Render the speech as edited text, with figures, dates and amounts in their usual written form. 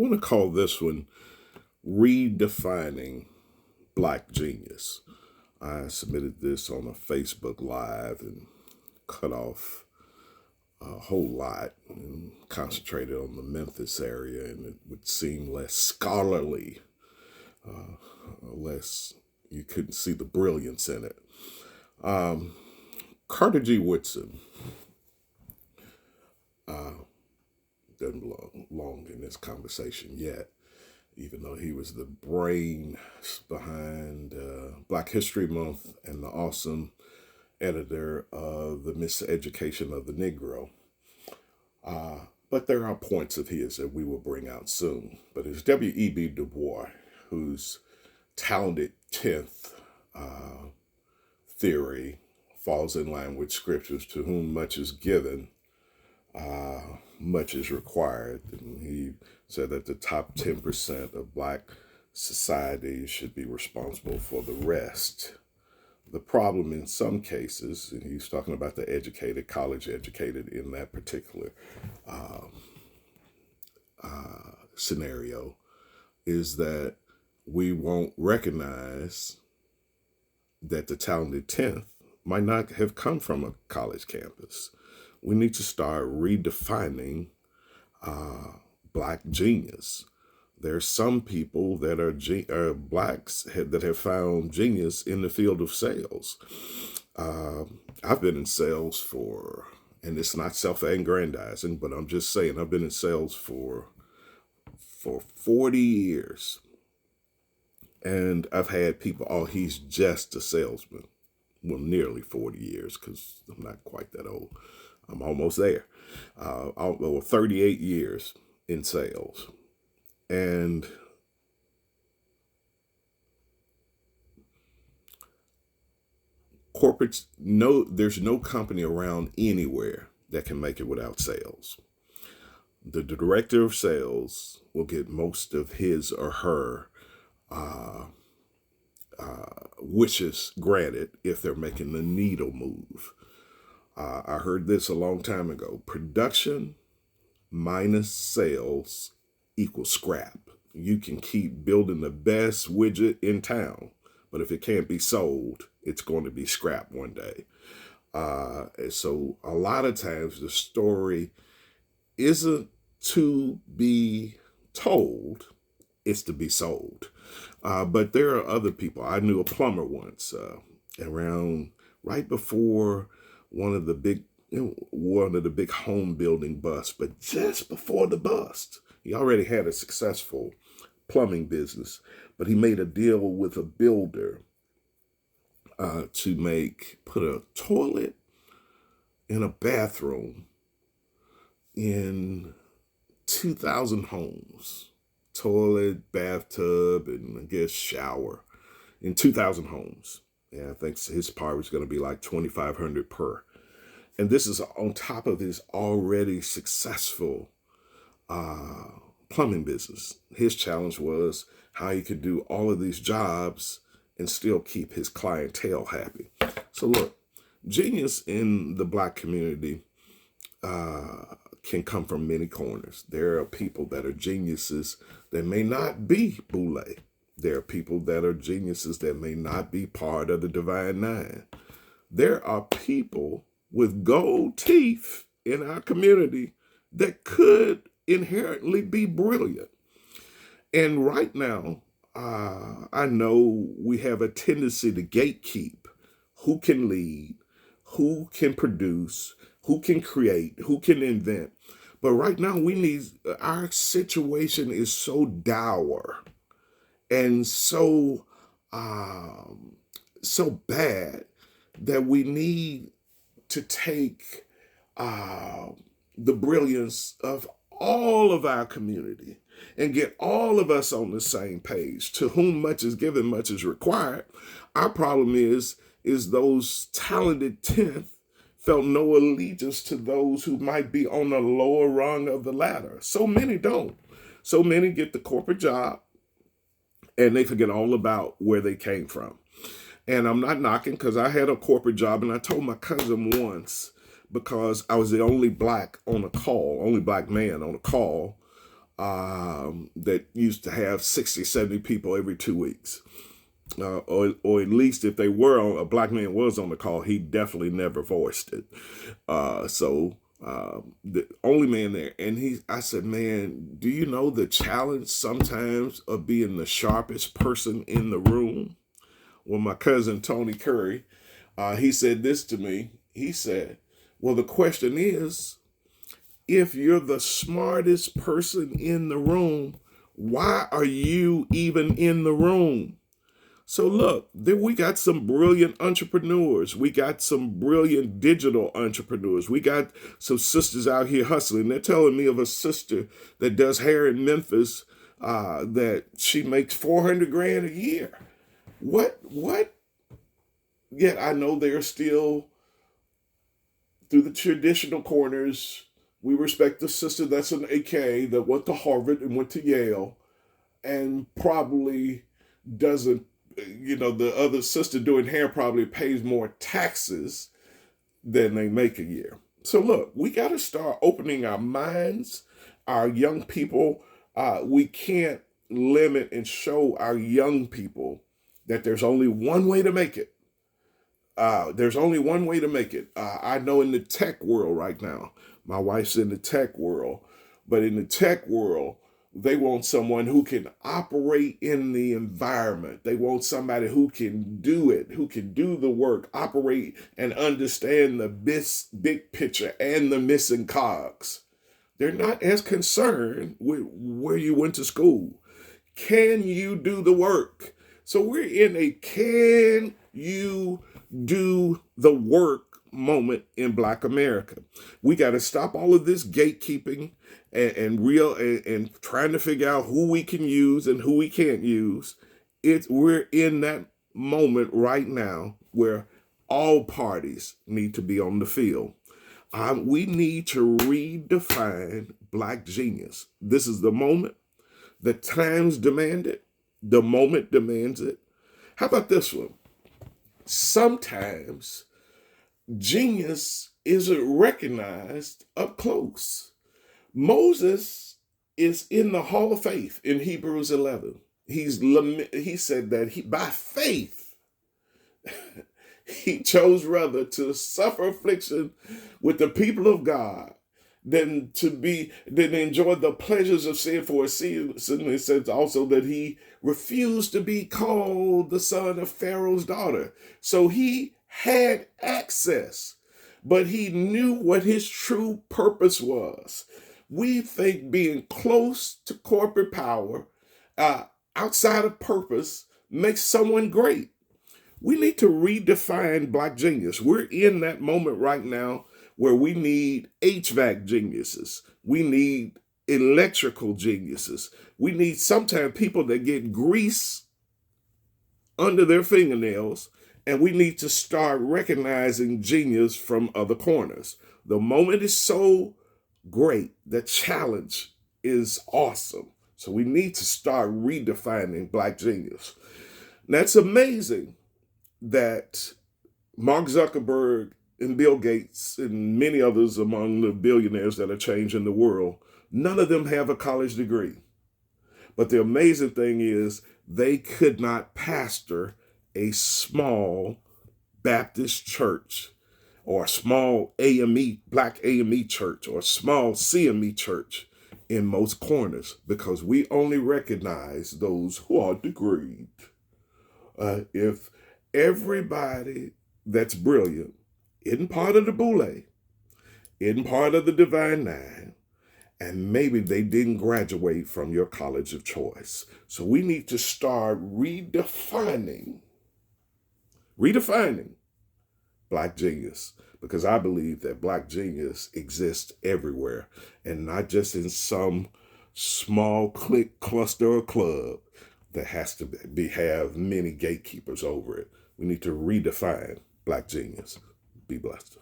want to call this one Redefining Black Genius. I submitted this on a Facebook Live and cut off a whole lot and concentrated on the Memphis area, and it would seem less scholarly, less, you couldn't see the brilliance in it. Carter G. Woodson doesn't belong long in this conversation yet, even though he was the brain behind Black History Month and the awesome editor of The Miseducation of the Negro. But there are points of his that we will bring out soon. But it's W.E.B. Du Bois, whose talented 10th theory falls in line with scriptures: to whom much is given, much is required. And he said that the top 10% of Black society should be responsible for the rest. The problem in some cases, and he's talking about the educated, college educated in that particular scenario, is that we won't recognize that the talented 10th might not have come from a college campus. We need to start redefining Black genius. There's some people that are Blacks that have found genius in the field of sales. I've been in sales for, and it's not self-aggrandizing, but I'm just saying, I've been in sales for 40 years. And I've had people, oh, he's just a salesman. Well, nearly 40 years, because I'm not quite that old. I'm almost there. 38 years in sales. And corporates, there's no company around anywhere that can make it without sales. The director of sales will get most of his or her wishes granted if they're making the needle move. I heard this a long time ago. Production minus sales equals scrap. You can keep building the best widget in town, but if it can't be sold, it's going to be scrap one day. So a lot of times the story isn't to be told, it's to be sold. But there are other people. I knew a plumber once, around right before one of the big home building busts, but just before the bust, he already had a successful plumbing business, but he made a deal with a builder to put a toilet and a bathroom in 2,000 homes. Toilet, bathtub, and I guess shower in 2,000 homes. Yeah, I think his part was going to be like 2,500 per. And this is on top of his already successful plumbing business. His challenge was how he could do all of these jobs and still keep his clientele happy. So look, genius in the Black community can come from many corners. There are people that are geniuses that may not be Boule. There are people that are geniuses that may not be part of the Divine Nine. There are people with gold teeth in our community that could inherently be brilliant. And right now, I know we have a tendency to gatekeep who can lead, who can produce, who can create, who can invent. But right now our situation is so dour and so bad that we need to take the brilliance of all of our community and get all of us on the same page. To whom much is given, much is required. Our problem is those talented 10th felt no allegiance to those who might be on the lower rung of the ladder. So many don't. So many get the corporate job and they forget all about where they came from. And I'm not knocking, because I had a corporate job, and I told my cousin once, because I was the only black man on a call, that used to have 60, 70 people every 2 weeks. Or at least if they were on, a black man was on the call, he definitely never voiced it. The only man there. And I said, man, do you know the challenge sometimes of being the sharpest person in the room? Well, my cousin Tony Curry, he said this to me. He said, well, the question is, if you're the smartest person in the room, why are you even in the room? So look, then we got some brilliant entrepreneurs. We got some brilliant digital entrepreneurs. We got some sisters out here hustling. They're telling me of a sister that does hair in Memphis that she makes 400 grand a year. What? Yet I know they're still through the traditional corners. We respect the sister that's an AK that went to Harvard and went to Yale and probably doesn't, the other sister doing hair probably pays more taxes than they make a year. So look, we got to start opening our minds, our young people. We can't limit and show our young people that there's only one way to make it. There's only one way to make it. I know in the tech world right now, my wife's in the tech world, but in the tech world, they want someone who can operate in the environment. They want somebody who can do it, who can do the work, operate and understand the big picture and the missing cogs. They're not as concerned with where you went to school. Can you do the work? So we're in a can you do the work moment in Black America. We got to stop all of this gatekeeping and trying to figure out who we can use and who we can't use. We're in that moment right now where all parties need to be on the field. We need to redefine Black genius. This is the moment. The times demand it. The moment demands it. How about this one? Sometimes genius isn't recognized up close. Moses is in the Hall of Faith in Hebrews 11. He said that by faith, he chose rather to suffer affliction with the people of God than enjoy the pleasures of sin for a season. It says also that he refused to be called the son of Pharaoh's daughter. So he had access, but he knew what his true purpose was. We think being close to corporate power, outside of purpose, makes someone great. We need to redefine Black genius. We're in that moment right now where we need HVAC geniuses. We need electrical geniuses. We need sometimes people that get grease under their fingernails, and we need to start recognizing genius from other corners. The moment is so great. The challenge is awesome. So we need to start redefining Black genius. Now, it's amazing that Mark Zuckerberg and Bill Gates and many others among the billionaires that are changing the world, none of them have a college degree. But the amazing thing is they could not pastor a small Baptist church or a small AME, Black AME church or a small CME church in most corners because we only recognize those who are degreed. If everybody that's brilliant isn't part of the Boule, isn't part of the Divine Nine, and maybe they didn't graduate from your college of choice. So we need to start redefining Black genius, because I believe that Black genius exists everywhere and not just in some small clique, cluster, or club that has to have many gatekeepers over it. We need to redefine Black genius. Be blessed.